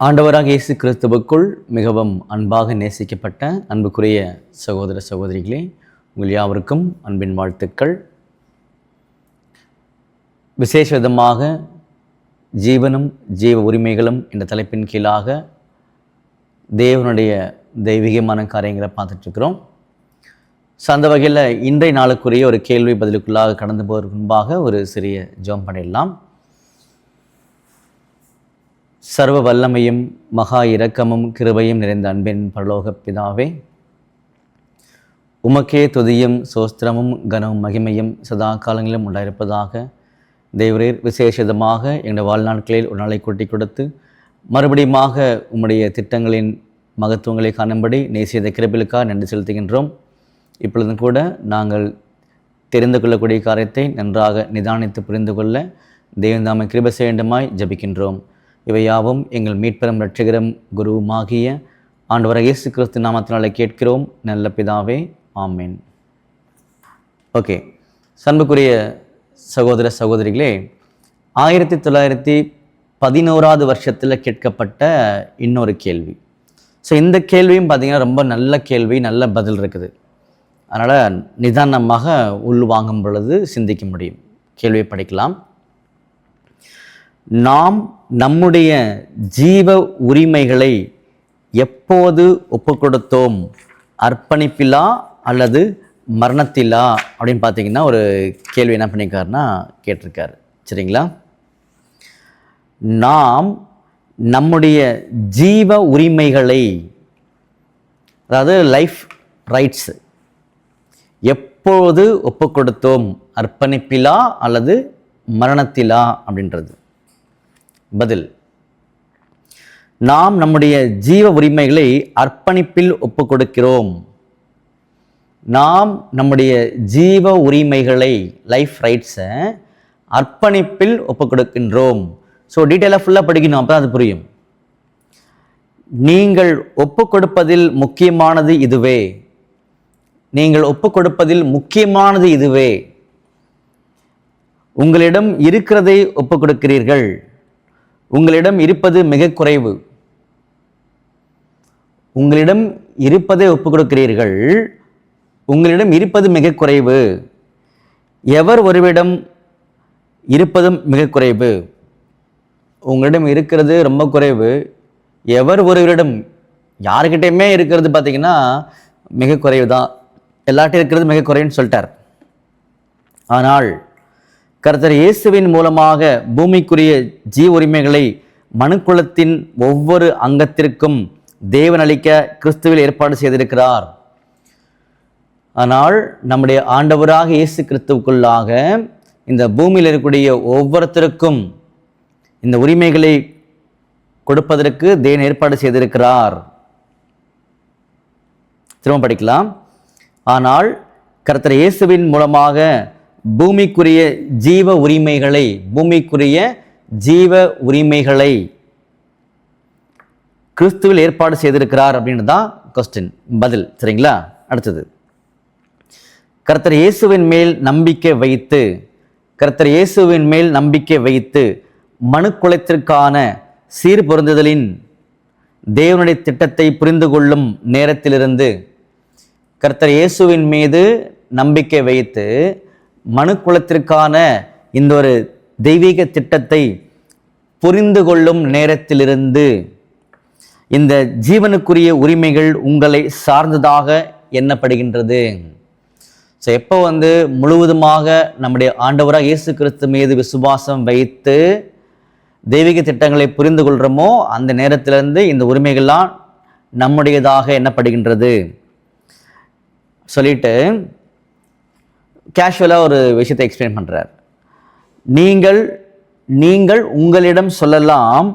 ஆண்டவராக இயேசு கிறிஸ்துவுக்குள் மிகவும் அன்பாக நேசிக்கப்பட்ட அன்புக்குரிய சகோதர சகோதரிகளே, உங்கள் யாவருக்கும் அன்பின் வாழ்த்துக்கள். விசேஷ விதமாக ஜீவனும் ஜீவ உரிமைகளும் என்ற தலைப்பின் கீழாக தேவனுடைய தெய்வீகமான காரியங்களை பார்த்துட்ருக்கிறோம். ஸோ அந்த வகையில் இன்றைய நாளுக்குரிய ஒரு கேள்வி பதிலுக்குள்ளாக கடந்து போவதற்கு முன்பாக ஒரு சிறிய ஜெபம் பண்ணிடலாம். சர்வ வல்லமையும் மகா இரக்கமும் கிருபையும் நிறைந்த அன்பின் பரலோக பிதாவே, உமக்கே துதியும் சோஸ்திரமும் கனமும் மகிமையும் சதா காலங்களிலும் உண்டாயிருப்பதாக. தேவரீர் விசேஷமாக எங்களுடைய வாழ்நாட்களில் ஒரு நாளை கூட்டி கொடுத்து மறுபடியுமாக உம்முடைய திட்டங்களின் மகத்துவங்களை காணும்படி நேசியத கிருபைகளுக்காக நன்றி செலுத்துகின்றோம். இப்பொழுதும் கூட நாங்கள் தெரிந்து கொள்ளக்கூடிய காரியத்தை நன்றாக நிதானித்து புரிந்து கொள்ள தேவன் தாமே கிருபை செய்ய வேண்டுமாய் ஜபிக்கின்றோம். இவையாவும் எங்கள் மீட்பெரும் இரட்சகரும் குருவுமாகிய ஆண்டவராகிய இயேசு கிறிஸ்து நாமத்தினாலே கேட்கிறோம் நல்ல பிதாவே, ஆமேன். ஓகே, அன்புக்குரிய சகோதர சகோதரிகளே, 1911 வருஷத்தில் கேட்கப்பட்ட இன்னொரு கேள்வி. ஸோ இந்த கேள்வியும் பார்த்திங்கன்னா ரொம்ப நல்ல கேள்வி, நல்ல பதில் இருக்குது. அதனால் நிதானமாக உள்வாங்கும் பொழுது சிந்திக்க முடியும். கேள்வியை படிக்கலாம். நாம் நம்முடைய ஜீவ உரிமைகளை எப்போது ஒப்புக்கொடுத்தோம்? அர்ப்பணிப்பிலா அல்லது மரணத்திலா அப்படின்னு பார்த்தீங்கன்னா ஒரு கேள்வி என்ன பண்ணியிருக்காருன்னா கேட்டிருக்காரு. சரிங்களா? நாம் நம்முடைய ஜீவ உரிமைகளை, அதாவது லைஃப் ரைட்ஸ், எப்போது ஒப்புக்கொடுத்தோம்? அர்ப்பணிப்பிலா அல்லது மரணத்திலா அப்படின்றது பதில். நாம் நம்முடைய ஜீவ உரிமைகளை அர்ப்பணிப்பில் ஒப்புக் கொடுக்கிறோம். நாம் நம்முடைய ஜீவ உரிமைகளை, லைஃப் ரைட்ஸை அர்ப்பணிப்பில் ஒப்புக் கொடுக்கின்றோம். ஸோ டீட்டெயிலாக ஃபுல்லாக படிக்கணும், அப்போ அது புரியும். நீங்கள் ஒப்புக் கொடுப்பதில் முக்கியமானது இதுவே. நீங்கள் ஒப்புக் கொடுப்பதில் முக்கியமானது இதுவே. உங்களிடம் இருக்கிறதை ஒப்புக் கொடுக்கிறீர்கள். உங்களிடம் இருப்பது மிக குறைவு. உங்களிடம் இருப்பதை ஒப்புக் கொடுக்கிறீர்கள். உங்களிடம் இருப்பது மிக குறைவு. எவர் ஒருவிடம் இருப்பதும் மிக குறைவு. உங்களிடம் இருக்கிறது ரொம்ப குறைவு. எவர் ஒருவரிடம், யாருக்கிட்டையுமே இருக்கிறது பார்த்தீங்கன்னா மிக குறைவு தான். எல்லாட்டும் இருக்கிறது மிக குறைவுன்னு சொல்லிட்டார். ஆனால் கர்த்தர் இயேசுவின் மூலமாக பூமிக்குரிய ஜீவ உரிமைகளை மனுக்குலத்தின் ஒவ்வொரு அங்கத்திற்கும் தேவன் அளிக்க கிறிஸ்துவில் ஏற்பாடு செய்திருக்கிறார். ஆனால் நம்முடைய ஆண்டவராக இயேசு கிறிஸ்துவுக்குள்ளாக இந்த பூமியில் இருக்கக்கூடிய ஒவ்வொருத்தருக்கும் இந்த உரிமைகளை கொடுப்பதற்கு தேவன் ஏற்பாடு செய்திருக்கிறார். திரும்ப படிக்கலாம். ஆனால் கர்த்தர் இயேசுவின் மூலமாக பூமிக்குரிய ஜீவ உரிமைகளை கிறிஸ்துவில் ஏற்பாடு செய்திருக்கிறார் அப்படின்னு தான் கொஸ்டின், பதில். சரிங்களா? அடுத்தது, கர்த்தர் இயேசுவின் மேல் நம்பிக்கை வைத்து மனுக்குலத்திற்கான சீர்பொருந்துதலின் தேவனுடைய திட்டத்தை புரிந்து கொள்ளும் நேரத்திலிருந்து, கர்த்தர் இயேசுவின் மீது நம்பிக்கை வைத்து மனுக்குலத்திற்கான இந்த ஒரு தெய்வீக திட்டத்தை புரிந்து கொள்ளும் நேரத்திலிருந்து இந்த ஜீவனுக்குரிய உரிமைகள் உங்களை சார்ந்ததாக எண்ணப்படுகின்றது. ஸோ எப்போ முழுவதுமாக நம்முடைய ஆண்டவராக இயேசு கிறிஸ்து மீது விசுவாசம் வைத்து தெய்வீக திட்டங்களை புரிந்து கொள்கிறோமோ அந்த நேரத்திலிருந்து இந்த உரிமைகள்லாம் நம்முடையதாக எண்ணப்படுகின்றது சொல்லிட்டு கேஷுவலாக ஒரு விஷயத்தை எக்ஸ்பிளைன் பண்ணுறார். நீங்கள் உங்களிடம் சொல்லலாம்,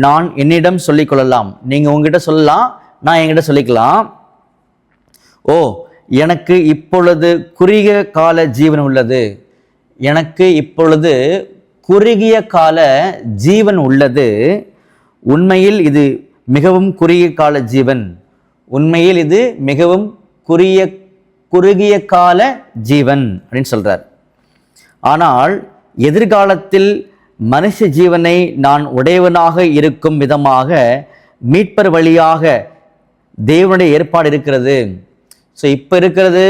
நான் என்னிடம் சொல்லிக்கொள்ளலாம். நீங்கள் உங்ககிட்ட சொல்லலாம், நான் என்கிட்ட சொல்லிக்கலாம். ஓ, எனக்கு இப்பொழுது குறுகிய கால ஜீவன் உள்ளது. எனக்கு இப்பொழுது குறுகிய கால ஜீவன் உள்ளது. உண்மையில் இது மிகவும் குறுகிய கால ஜீவன். உண்மையில் இது மிகவும் குறுகிய கால ஜீவன் அப்படின்னு சொல்றார். ஆனால் எதிர்காலத்தில் மனுஷ ஜீவனை நான் உடையவனாக இருக்கும் விதமாக மீட்பர் வழியாக தேவனுடைய ஏற்பாடு இருக்கிறது. ஸோ இப்போ இருக்கிறது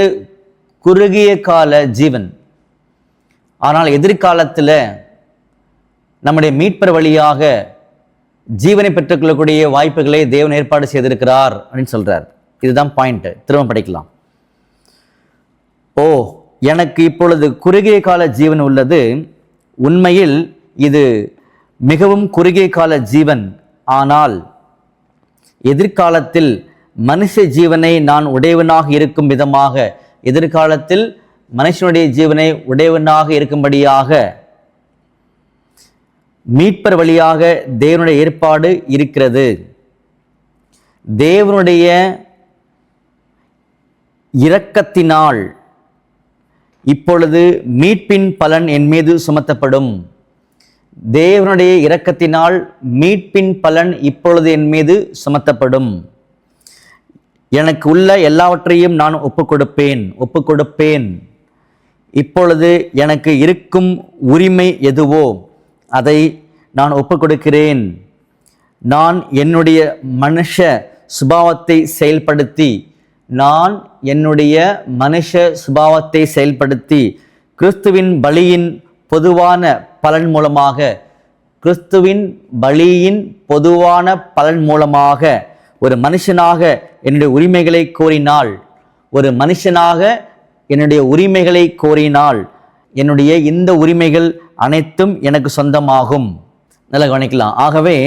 குறுகிய கால ஜீவன். ஆனால் எதிர்காலத்தில் நம்முடைய மீட்பர் வழியாக ஜீவனை பெற்றுக்கொள்ளக்கூடிய வாய்ப்புகளை தேவன் ஏற்பாடு செய்திருக்கிறார் அப்படின்னு சொல்றார். இதுதான் பாயிண்ட். திரும்ப படிக்கலாம். எனக்கு இப்பொழுது குறுகிய கால ஜீவன் உள்ளது. உண்மையில் இது மிகவும் குறுகிய கால ஜீவன். ஆனால் எதிர்காலத்தில் மனுஷ ஜீவனை நான் உடையவனாக இருக்கும் விதமாக, எதிர்காலத்தில் மனுஷனுடைய ஜீவனை உடையவனாக இருக்கும்படியாக மீட்பர் வழியாக தேவனுடைய ஏற்பாடு இருக்கிறது. தேவனுடைய இரக்கத்தினால் இப்பொழுது மீட்பின் பலன் என் மீது சுமத்தப்படும். தேவனுடைய இரக்கத்தினால் மீட்பின் பலன் இப்பொழுது என் மீது சுமத்தப்படும். எனக்கு உள்ள எல்லாவற்றையும் நான் ஒப்புக்கொடுப்பேன். இப்பொழுது எனக்கு இருக்கும் உரிமை எதுவோ அதை நான் ஒப்புக்கொடுக்கிறேன். நான் என்னுடைய மனுஷ சுபாவத்தை செயல்படுத்தி கிறிஸ்துவின் பலியின் பொதுவான பலன் மூலமாக ஒரு மனுஷனாக என்னுடைய உரிமைகளை கோரினால் என்னுடைய இந்த உரிமைகள் அனைத்தும் எனக்கு சொந்தமாகும். நல்லா கவனிக்கலாம். ஆகவே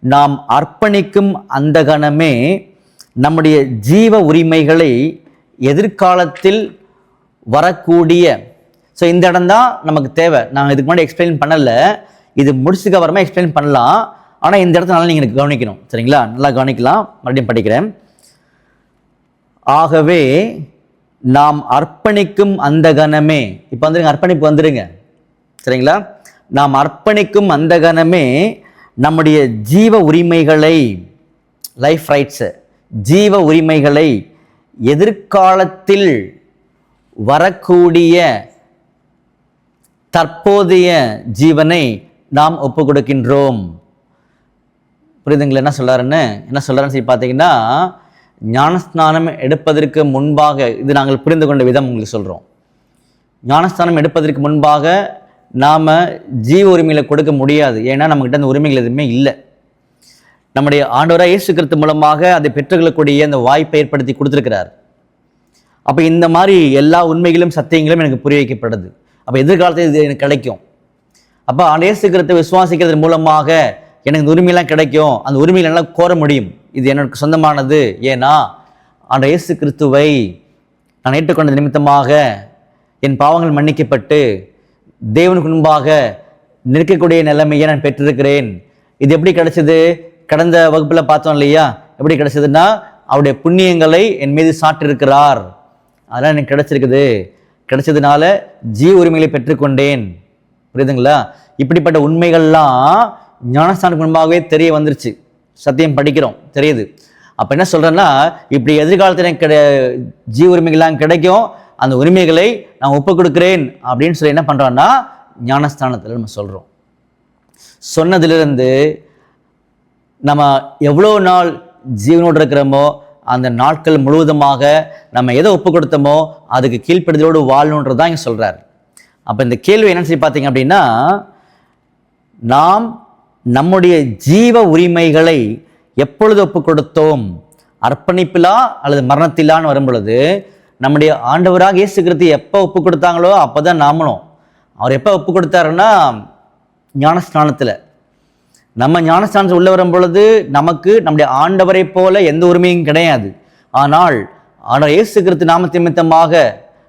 நாம் அர்ப்பணிக்கும் அந்த கணமே நம்முடைய ஜீவ உரிமைகளை எதிர்காலத்தில் வரக்கூடிய, ஸோ இந்த இடம் தான் நமக்கு தேவை. நான் இதுக்கு முன்னாடி எக்ஸ்பிளைன் பண்ணல, இது முடிச்சுக்க வரமா எக்ஸ்பிளைன் பண்ணலாம். ஆனால் இந்த இடத்துல நீங்கள் கவனிக்கணும். சரிங்களா? நல்லா கவனிக்கலாம். மறுபடியும் படிக்கிறேன். ஆகவே நாம் அர்ப்பணிக்கும் அந்த கணமே, இப்போ வந்துருங்க, அர்ப்பணிப்பு வந்துருங்க. சரிங்களா? நாம் அர்ப்பணிக்கும் அந்த கணமே நம்முடைய ஜீவ உரிமைகளை, லைஃப் ரைட்ஸ், ஜீவ உரிமைகளை எதிர்காலத்தில் வரக்கூடிய தற்போதைய ஜீவனை நாம் ஒப்பு கொடுக்கின்றோம். புரியுதுங்களா என்ன சொல்றாருன்னு சொல்லி பார்த்தீங்கன்னா, ஞானஸ்நானம் எடுப்பதற்கு முன்பாக, இது நாங்கள் புரிந்து கொண்ட விதம் உங்களுக்கு சொல்கிறோம். ஞானஸ்நானம் எடுப்பதற்கு முன்பாக நாம் ஜீவ உரிமைகளை கொடுக்க முடியாது. ஏன்னா நம்மகிட்ட அந்த உரிமைகள் எதுவுமே இல்லை. நம்முடைய ஆண்டவராக இயேசு கிறிஸ்து மூலமாக அதை பெற்றுக்கொள்ளக்கூடிய அந்த வாய்ப்பை ஏற்படுத்தி கொடுத்துருக்கிறார். அப்போ இந்த மாதிரி எல்லா உண்மைகளும் சத்தியங்களும் எனக்கு புரிய வைக்கப்படுது. அப்போ எதிர்காலத்தில் இது எனக்கு கிடைக்கும். அப்போ இயேசு கிறிஸ்துவை விசுவாசிக்கிறது மூலமாக எனக்கு இந்த உரிமையெல்லாம் கிடைக்கும். அந்த உரிமைகள் எல்லாம் கோர முடியும். இது எனக்கு சொந்தமானது. ஏன்னா இயேசு கிறிஸ்துவை நான் ஏற்றுக்கொண்ட நிமித்தமாக என் பாவங்கள் மன்னிக்கப்பட்டு தேவனுக்கு முன்பாக நிற்கக்கூடிய நிலைமையை நான் பெற்றிருக்கிறேன். இது எப்படி கிடைச்சது? கடந்த வகுப்பில் பார்த்தோம் இல்லையா? எப்படி கிடைச்சதுன்னா, அவருடைய புண்ணியங்களை என் மீது சாட்டிருக்கிறார். அதெல்லாம் எனக்கு கிடைச்சதுனால ஜீவ உரிமைகளை பெற்றுக்கொண்டேன். புரியுதுங்களா? இப்படிப்பட்ட உண்மைகள்லாம் ஞானஸ்தானுக்கு முன்பாகவே தெரிய வந்துருச்சு. சத்தியம் படிக்கிறோம், தெரியுது. அப்போ என்ன சொல்கிறேன்னா, இப்படி எதிர்காலத்தில் எனக்கு ஜீவ உரிமைகள்லாம் கிடைக்கும். அந்த உரிமைகளை நான் ஒப்புக் கொடுக்கிறேன் அப்படின்னு சொல்லி என்ன பண்ணுறோன்னா, ஞானஸ்தானத்தில் நம்ம சொல்கிறோம். சொன்னதிலிருந்து நம்ம எவ்வளோ நாள் ஜீவனோடு இருக்கிறோமோ அந்த நாட்கள் முழுவதுமாக நம்ம எதை ஒப்பு கொடுத்தோமோ அதுக்கு கீழ்ப்படுதலோடு வாழணுன்றது தான் இங்கே சொல்கிறார். அப்போ இந்த கேள்வி என்னன்னு சொல்லி பார்த்தீங்க அப்படின்னா, நாம் நம்முடைய ஜீவ உரிமைகளை எப்பொழுது ஒப்பு கொடுத்தோம்? அர்ப்பணிப்பிலா அல்லது மரணத்திலான்னு வரும் பொழுது நம்முடைய ஆண்டவராக இயேசு கிறிஸ்து எப்போ ஒப்பு கொடுத்தாங்களோ அப்போ தான் நாமளும். அவர் எப்போ ஒப்பு கொடுத்தாருன்னா, ஞானஸ்நானத்தில். நம்ம ஞானஸ்தானத்தில் உள்ள வரும் பொழுது நமக்கு நம்முடைய ஆண்டவரை போல எந்த உரிமையும் கிடையாது. ஆனால் இயேசு கிறிஸ்து நாமத்து நிமித்தமாக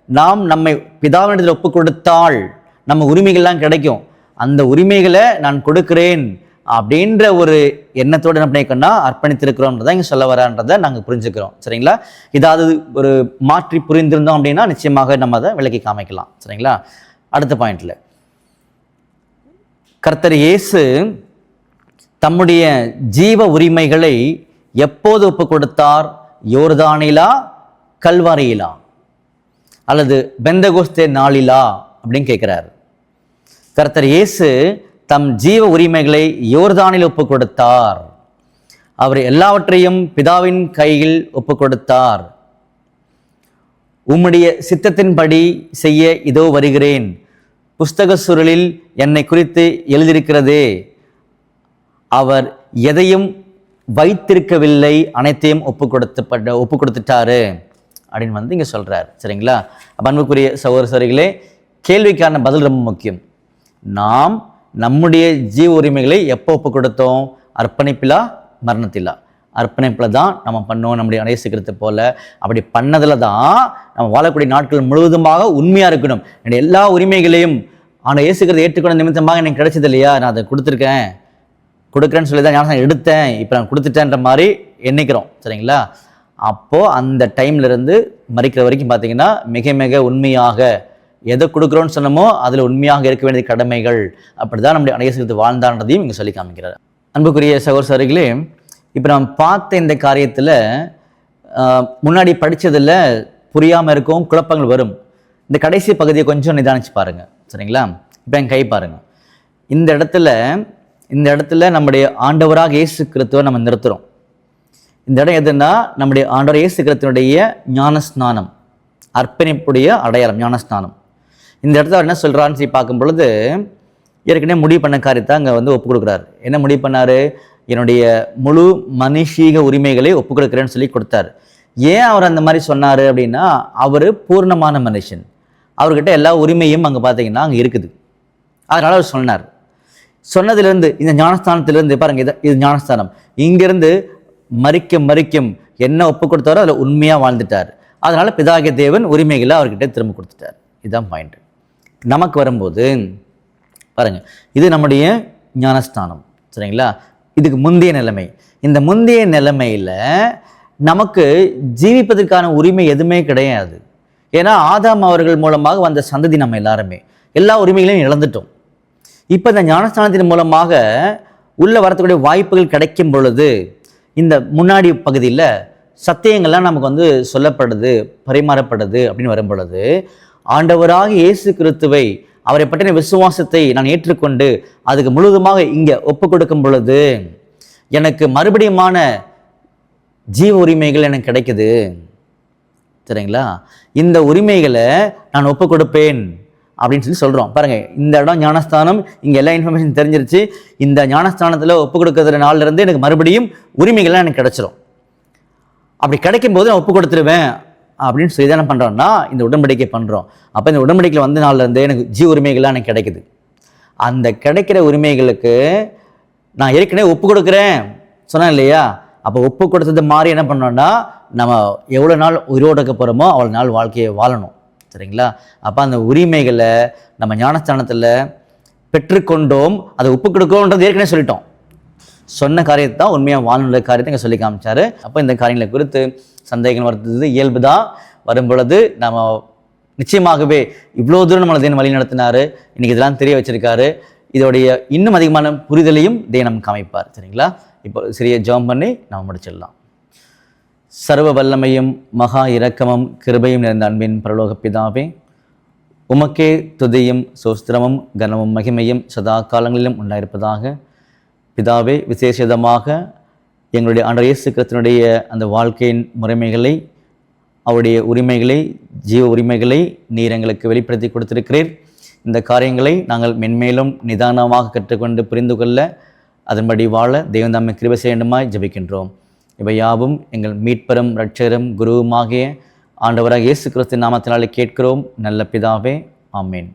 நாம் நம்மை பிதாவினிடத்தில் ஒப்பு கொடுத்தால் நம்ம உரிமைகள்லாம் கிடைக்கும். அந்த உரிமைகளை நான் கொடுக்கிறேன் அப்படின்ற ஒரு எண்ணத்தோடு என்ன பண்ணிக்கணும்னா அர்ப்பணித்திருக்கிறோம்ன்றதான் இங்கே சொல்ல வரான்றதை நாங்கள் புரிஞ்சுக்கிறோம். சரிங்களா? இதாவது ஒரு மாற்றி புரிந்திருந்தோம் அப்படின்னா நிச்சயமாக நம்ம அதை விளக்கி காமிக்கலாம். சரிங்களா? அடுத்த பாயிண்ட்ல, கர்த்தர் இயேசு தம்முடைய ஜீவ உரிமைகளை எப்போது ஒப்பு கொடுத்தார்? யோர்தானிலா, கல்வாரியிலா, அல்லது பெந்தகோஸ்தே நாளிலா அப்படின்னு கேட்கிறார். கர்த்தர் இயேசு தம் ஜீவ உரிமைகளை யோர்தானில் ஒப்புக் கொடுத்தார். அவர் எல்லாவற்றையும் பிதாவின் கையில் ஒப்புக் கொடுத்தார். உம்முடைய சித்தத்தின்படி செய்ய இதோ வருகிறேன், புஸ்தக சுருளில் என்னை குறித்து எழுதியிருக்கிறதே. அவர் எதையும் வைத்திருக்கவில்லை, அனைத்தையும் ஒப்பு கொடுத்துட்டாரு அப்படின்னு இங்கே சொல்கிறார். சரிங்களா? அன்புக்குரிய சகோதரர்களே, கேள்விக்கான பதில் ரொம்ப முக்கியம். நாம் நம்முடைய ஜீவ உரிமைகளை எப்போ ஒப்பு கொடுத்தோம்? அர்ப்பணிப்பிலா, மரணத்திலா? அர்ப்பணிப்பில் தான் நம்ம பண்ணோம், நம்முடைய அடையசிக்கிறத போல. அப்படி பண்ணதில் தான் நம்ம வாழக்கூடிய நாட்கள் முழுவதுமாக உண்மையாக இருக்கணும். என்னுடைய எல்லா உரிமைகளையும் ஆனால் இயேசுக்கிறத ஏற்றுக்கொண்ட நிமித்தமாக எனக்கு கிடைச்சது இல்லையா, நான் அதை கொடுக்குறேன்னு சொல்லி தான் ஞானஸ்நானம் எடுத்தேன், இப்போ நான் கொடுத்துட்டேன்ற மாதிரி எண்ணிக்கிறோம். சரிங்களா? அப்போது அந்த டைம்லேருந்து மறிக்கிற வரைக்கும் பார்த்தீங்கன்னா மிக மிக உண்மையாக எதை கொடுக்குறோன்னு சொன்னமோ அதில் உண்மையாக இருக்க வேண்டிய கடமைகள், அப்படி தான் நம்முடைய அடையசிக்கிறது வாழ்ந்தான்றதையும் இங்கே சொல்லி காமிக்கிறார். அன்புக்குரிய சகோதரர்களே, இப்போ நாம் பார்த்த இந்த காரியத்தில் முன்னாடி படித்ததில் புரியாமல் இருக்கும், குழப்பங்கள் வரும். இந்த கடைசி பகுதியை கொஞ்சம் நிதானிச்சு பாருங்கள். சரிங்களா? இப்போ என் கை பாருங்கள். இந்த இடத்துல நம்முடைய ஆண்டவராக இயேசு கிறிஸ்துவை நம்ம நிறுத்துகிறோம். இந்த இடம் எதுன்னா நம்முடைய ஆண்டவர் இயேசு கிறிஸ்துவனுடைய ஞானஸ்நானம், அர்ப்பணிப்புடைய அடையாளம் ஞானஸ்நானம். இந்த இடத்துல அவர் என்ன சொல்கிறான்னு சொல்லி பார்க்கும் பொழுது, ஏற்கனவே முடிவு பண்ண காரியத்தை அங்கே ஒப்பு கொடுக்குறாரு. என்ன முடிவு பண்ணார்? என்னுடைய முழு மனுஷீக உரிமைகளை ஒப்பு கொடுக்குறேன்னு சொல்லி கொடுத்தாரு. ஏன் அவர் அந்த மாதிரி சொன்னார் அப்படின்னா, அவர் பூர்ணமான மனுஷன், அவர்கிட்ட எல்லா உரிமையும் அங்கே பார்த்தீங்கன்னா அங்கே இருக்குது. அதனால் அவர் சொன்னார். சொன்னதுலேருந்து இந்த ஞானஸ்தானத்திலேருந்து பாருங்கள், இது ஞானஸ்தானம், இங்கேருந்து மறிக்கும் என்ன ஒப்பு கொடுத்தாரோ அதில் உண்மையாக வாழ்ந்துட்டார். அதனால் பிதாகிய தேவன் உரிமைகளை அவர்கிட்ட திரும்ப கொடுத்துட்டார். இதுதான் பாயிண்ட். நமக்கு வரும்போது பாருங்கள், இது நம்முடைய ஞானஸ்தானம். சரிங்களா? இதுக்கு முந்தைய நிலைமை. இந்த முந்தைய நிலைமையில் நமக்கு ஜீவிப்பதற்கான உரிமை எதுவுமே கிடையாது. ஏன்னா ஆதாம் அவர்கள் மூலமாக வந்த சந்ததி நம்ம எல்லாருமே எல்லா உரிமைகளையும் இழந்துட்டோம். இப்போ இந்த ஞானஸ்தானத்தின் மூலமாக உள்ள வரக்கூடிய வாய்ப்புகள் கிடைக்கும் பொழுது, இந்த முன்னாடி பகுதியில் சத்தியங்கள்லாம் நமக்கு சொல்லப்படுது, பரிமாறப்படுது அப்படின்னு வரும் பொழுது, ஆண்டவராக இயேசு கிறிஸ்துவை, அவரை பற்றின விசுவாசத்தை நான் ஏற்றுக்கொண்டு அதுக்கு முழுவதுமாக இங்கே ஒப்பு கொடுக்கும் பொழுது எனக்கு மறுபடியுமான ஜீவ உரிமைகள் எனக்கு கிடைக்குது. சரிங்களா? இந்த உரிமைகளை நான் ஒப்பு கொடுப்பேன் அப்படின்னு சொல்லி சொல்கிறோம். பாருங்கள், இந்த இடம் ஞானஸ்தானம், இங்கே எல்லா இன்ஃபர்மேஷன் தெரிஞ்சிருச்சு. இந்த ஞானஸ்தானத்தில் ஒப்பு கொடுக்குற நாள்லேருந்து எனக்கு மறுபடியும் உரிமைகள்லாம் எனக்கு கிடைச்சிரும். அப்படி கிடைக்கும்போது நான் ஒப்பு கொடுத்துருவேன் அப்படின்னு சொல்லி தான் என்ன பண்ணுறோம்னா இந்த உடன்படிக்கை பண்ணுறோம். அப்போ இந்த உடன்படிக்கையில் நாள்லேருந்து எனக்கு ஜீவ உரிமைகள்லாம் எனக்கு கிடைக்குது. அந்த கிடைக்கிற உரிமைகளுக்கு நான் ஏற்கனவே ஒப்பு கொடுக்குறேன் சொன்னேன் இல்லையா? அப்போ ஒப்பு கொடுத்தது மாதிரி என்ன பண்ணோம்னா, நம்ம எவ்வளோ நாள் உயிரோடு இருக்க போகிறோமோ அவ்வளோ நாள் வாழ்க்கையை வாழணும். சரிங்களா? அப்போ அந்த உரிமைகளை நம்ம ஞானஸ்தானத்தில் பெற்றுக்கொண்டோம், அதை ஒப்பு கொடுக்கோன்றது ஏற்கனவே சொல்லிட்டோம். சொன்ன காரியத்தை தான் உண்மையாக வாழணுன்ற காரியத்தை இங்கே சொல்லி காமிச்சார். அப்போ இந்த காரியங்களை குறித்து சந்தேகங்கள் வருது இயல்பு தான். வரும் பொழுது நம்ம நிச்சயமாகவே இவ்வளோ தூரம் நம்மளை தேவன் வழி நடத்தினார், இன்றைக்கி இதெல்லாம் தெரிய வச்சிருக்காரு. இதோடைய இன்னும் அதிகமான புரிதலையும் தேவன் காமிப்பார். சரிங்களா? இப்போ சிறிய ஜெபம் பண்ணி நம்ம முடிச்சிடலாம். சர்வ வல்லமையும் மகா இரக்கமும் கிருபையும் நிறைந்த அன்பின் பரலோக பிதாவே, உமக்கே துதியும் சோஸ்திரமும் கனமும் மகிமையும் சதா காலங்களிலும் உண்டாயிருப்பதாக. பிதாவே, விசேஷமாக எங்களுடைய ஆண்டவர் இயேசு கிறிஸ்துவினுடைய அந்த வாழ்க்கையின் முறைமைகளை, அவருடைய உரிமைகளை, ஜீவ உரிமைகளை நீர் எங்களுக்கு வெளிப்படுத்தி கொடுத்திருக்கிறீர். இந்த காரியங்களை நாங்கள் மென்மேலும் நிதானமாக கற்றுக்கொண்டு புரிந்து கொள்ள, அதன்படி வாழ தேவன் தாமே கிருபை செய்ய வேண்டுமாய் ஜெபிக்கின்றோம். இவை யாவும் எங்கள் மீட்பரும் இரட்சகரும் குருவுமாகிய ஆண்டவராக இயேசு கிறிஸ்து நாமத்தினாலே கேட்கிறோம் நல்ல பிதாவே. ஆமேன்.